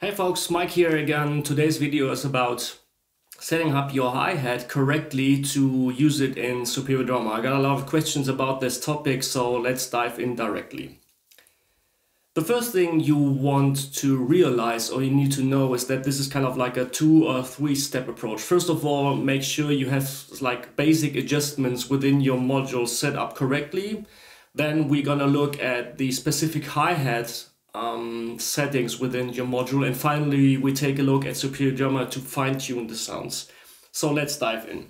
Hey folks, Mike here again. Today's video is about setting up your hi-hat correctly to use it in Superior Drummer. I got a lot of questions about this topic, so let's dive in directly. The first thing you want to realize or you need to know is that this is kind of like a 2 or 3 step approach. First of all, make sure you have like basic adjustments within your module set up correctly. Then we're gonna look at the specific hi-hat settings within your module, and finally we take a look at Superior Drummer to fine-tune the sounds. So let's dive in.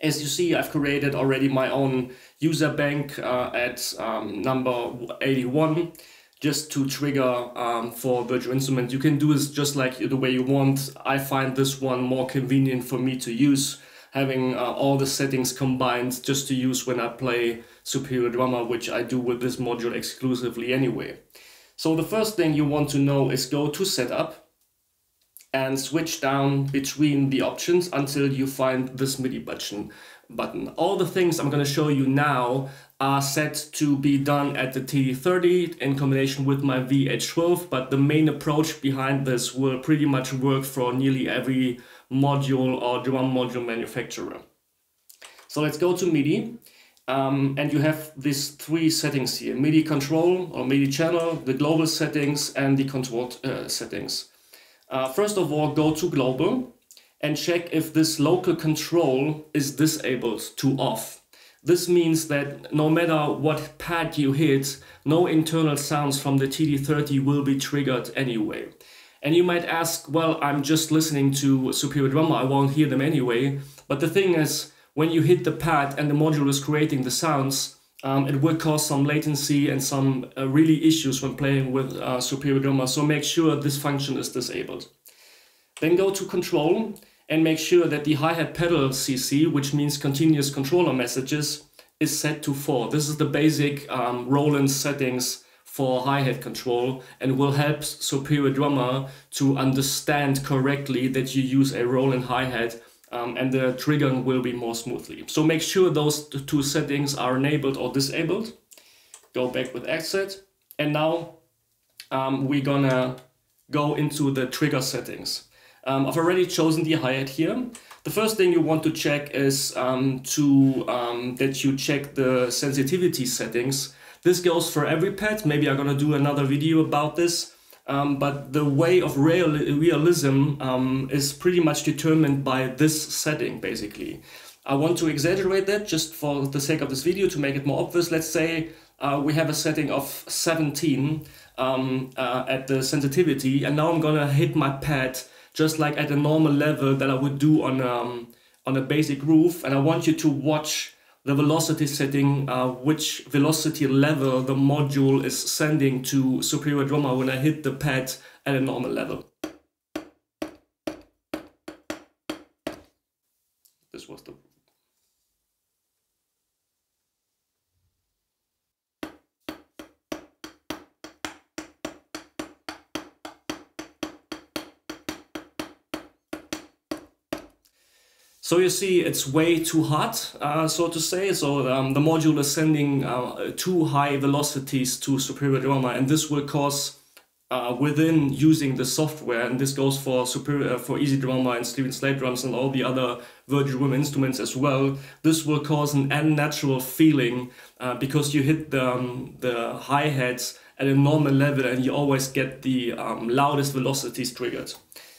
As you see, I've created already my own user bank at number 81 just to trigger for virtual instrument. You can do this just like the way you want. I find this one more convenient for me to use, having all the settings combined just to use when I play Superior Drummer, which I do with this module exclusively anyway. So the first thing you want to know is go to Setup and switch down between the options until you find this MIDI button. All the things I'm going to show you now are set to be done at the TD30 in combination with my VH-12, but the main approach behind this will pretty much work for nearly every module or drum module manufacturer. So let's go to MIDI. And you have these 3 settings here: MIDI control or MIDI channel, the global settings, and the control settings. First of all, go to global and check if this local control is disabled to off. This means that no matter what pad you hit, no internal sounds from the TD30 will be triggered anyway. And you might ask, well, I'm just listening to Superior Drummer, I won't hear them anyway. But the thing is, when you hit the pad and the module is creating the sounds, it will cause some latency and some really issues when playing with Superior Drummer. So make sure this function is disabled. Then go to control and make sure that the hi-hat pedal CC, which means continuous controller messages, is set to 4. This is the basic Roland settings for hi-hat control and will help Superior Drummer to understand correctly that you use a Roland hi-hat. And the triggering will be more smoothly. So make sure those 2 settings are enabled or disabled. Go back with exit. And now we're gonna go into the trigger settings. I've already chosen the hi-hat here. The first thing you want to check is that you check the sensitivity settings. This goes for every pad. Maybe I'm gonna do another video about this. But the way of realism is pretty much determined by this setting, basically. I want to exaggerate that just for the sake of this video to make it more obvious. Let's say we have a setting of 17 at the sensitivity, and now I'm gonna hit my pad just like at a normal level that I would do on a basic groove, and I want you to watch the velocity setting, which velocity level the module is sending to Superior Drummer when I hit the pad at a normal level. This was the... So you see, it's way too hot, so to say. So the module is sending too high velocities to Superior Drummer, and this will cause, within using the software, and this goes for Easy Drummer and Stephen Slate drums and all the other virtual room instruments as well, this will cause an unnatural feeling because you hit the hi-hats at a normal level and you always get the loudest velocities triggered.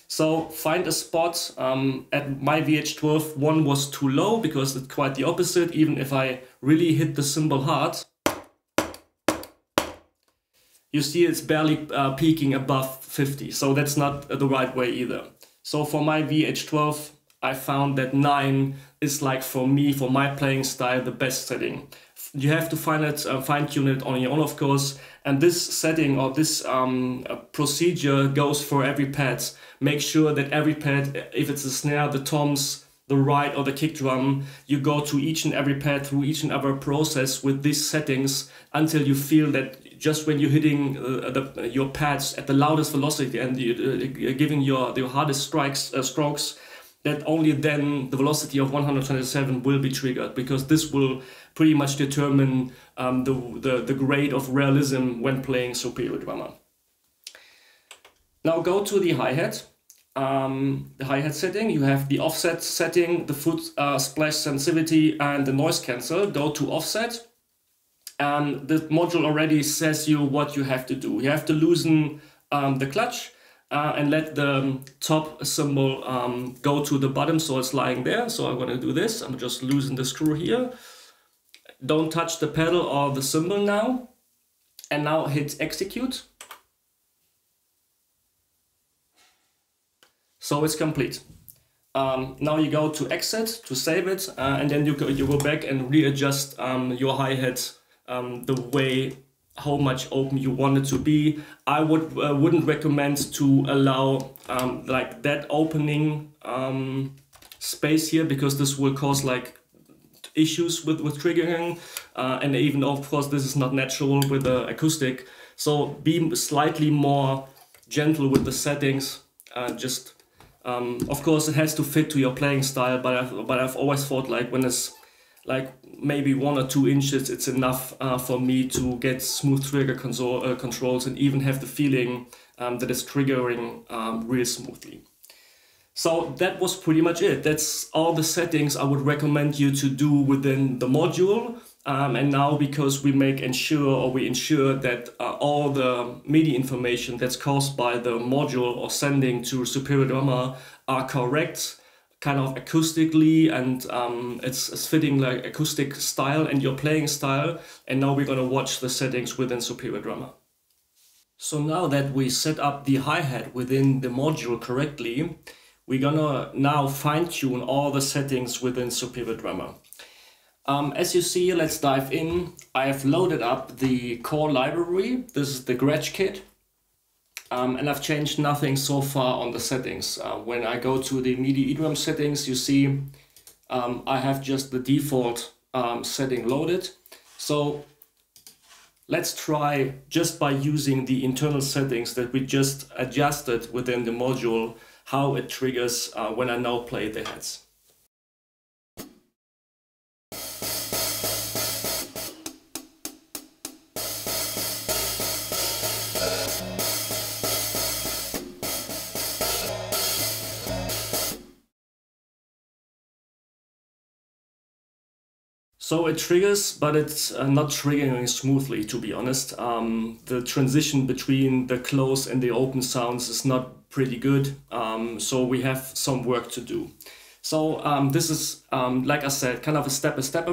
So find a spot. At my VH-12, 1 was too low because it's quite the opposite. Even if I really hit the cymbal hard, you see it's barely peaking above 50. So that's not the right way either. So for my VH-12, I found that 9 is like, for me, for my playing style, the best setting. You have to fine-tune it on your own, of course. And this setting or this procedure goes for every pad. Make sure that every pad, if it's the snare, the toms, the ride or the kick drum, you go to each and every pad through each and every process with these settings until you feel that just when you're hitting your pads at the loudest velocity and giving the hardest strokes, that only then the velocity of 127 will be triggered, because this will pretty much determine the grade of realism when playing Superior Drummer. Now go to the hi-hat. The hi-hat setting, you have the offset setting, the foot splash sensitivity, and the noise cancel. Go to offset. The module already says you what you have to do. You have to loosen the clutch and let the top cymbal go to the bottom so it's lying there. So I'm going to do this. I'm just loosen the screw here. Don't touch the pedal or the cymbal now. And now hit execute. So it's complete. Now you go to exit to save it, and then you go back and readjust your hi-hat the way how much open you want it to be. I wouldn't recommend to allow like that opening space here, because this will cause like issues with triggering, and even though of course this is not natural with the acoustic. So be slightly more gentle with the settings. Of course it has to fit to your playing style, but I've always thought like when it's like maybe 1 or 2 inches, it's enough for me to get smooth trigger controls and even have the feeling that it's triggering real smoothly. So that was pretty much it. That's all the settings I would recommend you to do within the module. And now, because we ensure that all the MIDI information that's caused by the module or sending to Superior Drummer are correct, kind of acoustically, and it's fitting like acoustic style and your playing style. And now we're going to watch the settings within Superior Drummer. So now that we set up the hi-hat within the module correctly, we're gonna now fine-tune all the settings within Superior Drummer. As you see, let's dive in. I have loaded up the core library. This is the Gretsch kit. And I've changed nothing so far on the settings. When I go to the MIDI eDrum settings, you see I have just the default setting loaded. So let's try just by using the internal settings that we just adjusted within the module, how it triggers when I now play the hats. So it triggers, but it's not triggering smoothly, to be honest. The transition between the close and the open sounds is not pretty good, so we have some work to do. So this is, like I said, kind of a step-by-step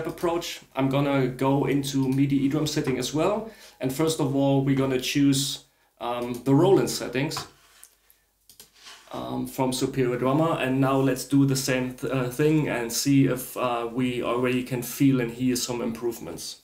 approach. I'm gonna go into MIDI eDrum setting as well. And first of all, we're gonna choose the Roland settings from Superior Drummer, and now let's do the same thing and see if we already can feel and hear some improvements.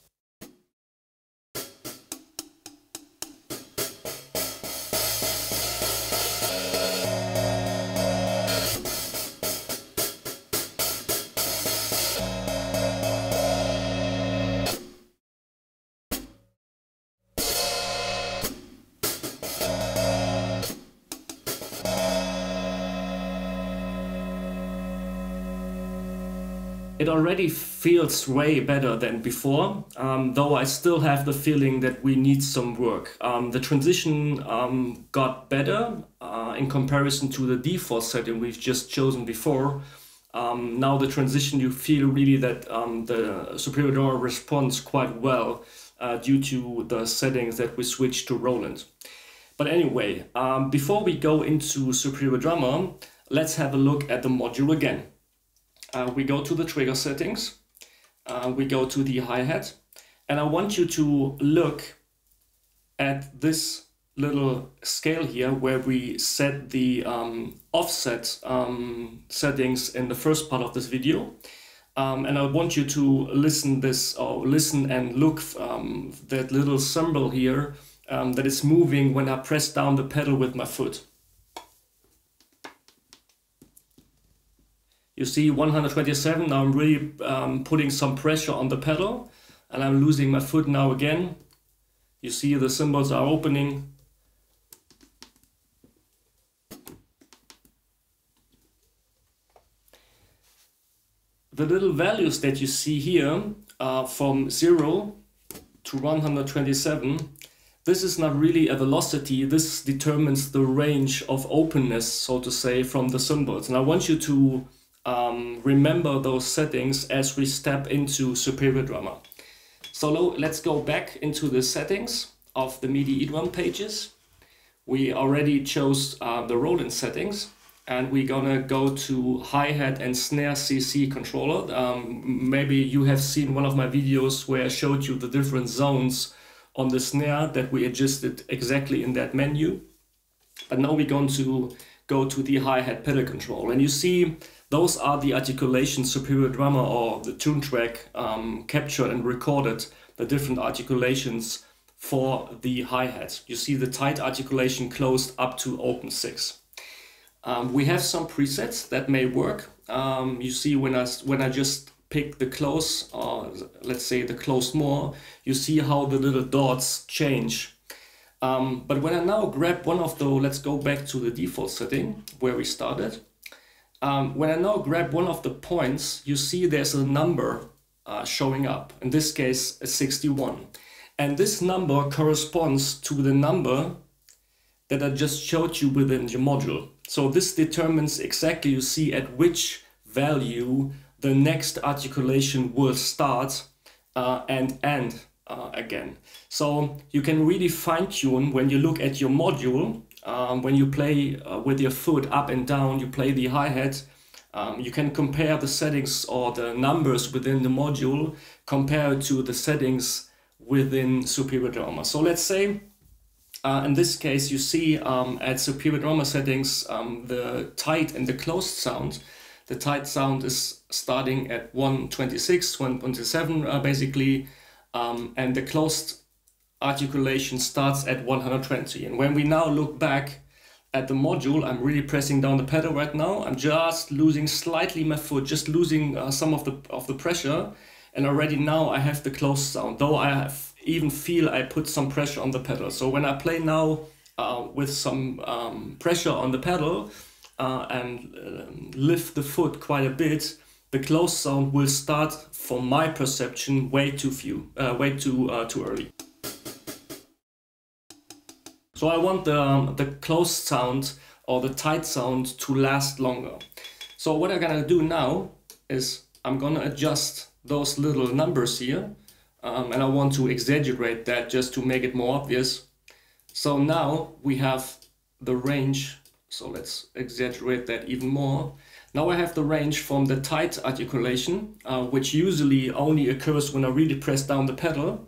It already feels way better than before, though I still have the feeling that we need some work. The transition got better in comparison to the default setting we've just chosen before. Now the transition, you feel really that the Superior Drummer responds quite well due to the settings that we switched to Roland. But anyway, before we go into Superior Drummer, let's have a look at the module again. We go to the trigger settings, we go to the hi-hat, and I want you to look at this little scale here where we set the offset settings in the first part of this video. And I want you to listen and look that little symbol here that is moving when I press down the pedal with my foot. You see 127, now I'm really putting some pressure on the pedal, and I'm losing my foot now again. You see the cymbals are opening. The little values that you see here from 0 to 127, this is not really a velocity. This determines the range of openness, so to say, from the cymbals. And I want you to remember those settings as we step into Superior Drummer. So let's go back into the settings of the MIDI eDrum pages. We already chose the Roland settings, and we're gonna go to hi-hat and snare CC controller. Maybe you have seen one of my videos where I showed you the different zones on the snare that we adjusted exactly in that menu. But now we're going to go to the hi-hat pedal control, and you see those are the articulations Superior Drummer or the tune track captured and recorded the different articulations for the hi-hat. You see the tight articulation closed up to open 6. We have some presets that may work. You see when I just pick the close, or let's say the closed more, you see how the little dots change. But when I now grab one of the, let's go back to the default setting where we started. When I now grab one of the points, you see there's a number showing up, in this case a 61. And this number corresponds to the number that I just showed you within your module. So this determines exactly, you see, at which value the next articulation will start and end again. So you can really fine-tune when you look at your module. When you play with your foot up and down, you play the hi-hat, you can compare the settings or the numbers within the module compared to the settings within Superior Drummer. So let's say in this case you see at Superior Drummer settings the tight and the closed sound. The tight sound is starting at 126, 127 basically, and the closed articulation starts at 120. And when we now look back at the module, I'm really pressing down the pedal right now. I'm just losing slightly my foot, just losing some of the pressure. And already now I have the closed sound, though I even feel I put some pressure on the pedal. So when I play now with some pressure on the pedal and lift the foot quite a bit, the closed sound will start, from my perception, way too early. So I want the closed sound or the tight sound to last longer. So what I'm gonna do now is I'm gonna adjust those little numbers here, and I want to exaggerate that just to make it more obvious. So now we have the range, so let's exaggerate that even more. Now I have the range from the tight articulation, which usually only occurs when I really press down the pedal,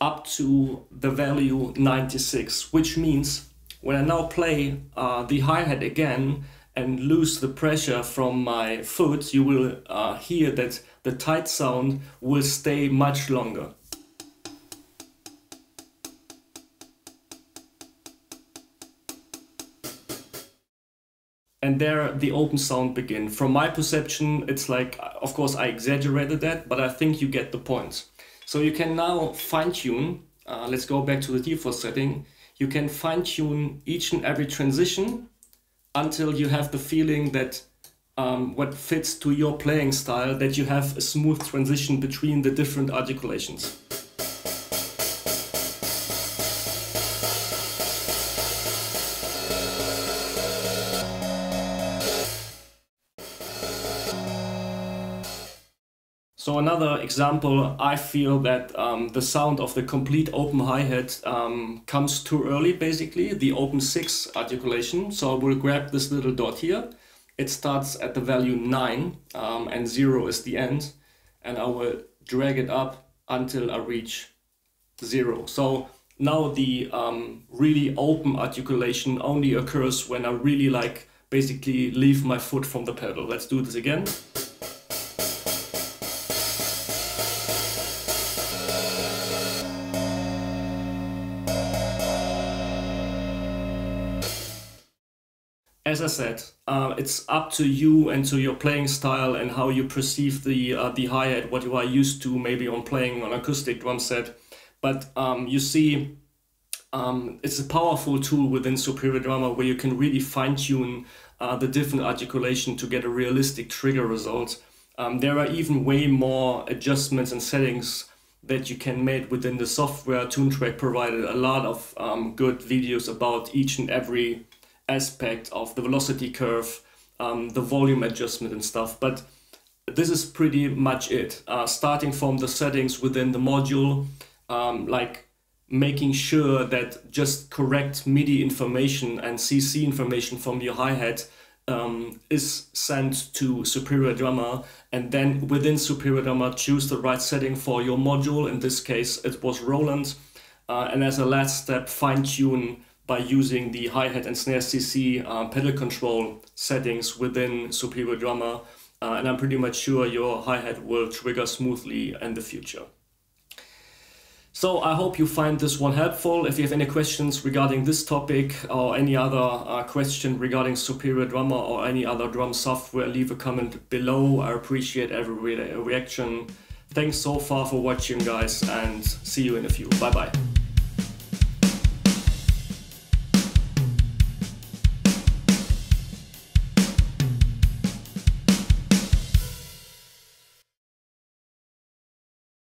up to the value 96, which means when I now play the hi-hat again and lose the pressure from my foot, you will hear that the tight sound will stay much longer. And there the open sound begin. From my perception, it's like, of course I exaggerated that, but I think you get the point. So you can now fine-tune, let's go back to the default setting, you can fine-tune each and every transition until you have the feeling that what fits to your playing style, that you have a smooth transition between the different articulations. So another example, I feel that the sound of the complete open hi-hat comes too early, basically, the open 6 articulation. So I will grab this little dot here. It starts at the value 9 and 0 is the end. And I will drag it up until I reach 0. So now the really open articulation only occurs when I really basically leave my foot from the pedal. Let's do this again. As I said, it's up to you and to your playing style and how you perceive the hi-hat, what you are used to maybe on playing on acoustic drum set. But you see, it's a powerful tool within Superior Drummer where you can really fine-tune the different articulation to get a realistic trigger result. There are even way more adjustments and settings that you can make within the software. Toontrack provided a lot of good videos about each and every aspect of the velocity curve, the volume adjustment and stuff, but this is pretty much it. Starting from the settings within the module, like making sure that just correct MIDI information and CC information from your hi-hat is sent to Superior Drummer, and then within Superior Drummer choose the right setting for your module. In this case it was Roland, and as a last step fine-tune by using the hi-hat and snare CC pedal control settings within Superior Drummer, and I'm pretty much sure your hi-hat will trigger smoothly in the future. So I hope you find this one helpful. If you have any questions regarding this topic or any other question regarding Superior Drummer or any other drum software, leave a comment below. I appreciate every reaction. Thanks so far for watching, guys, and see you in a few. Bye bye.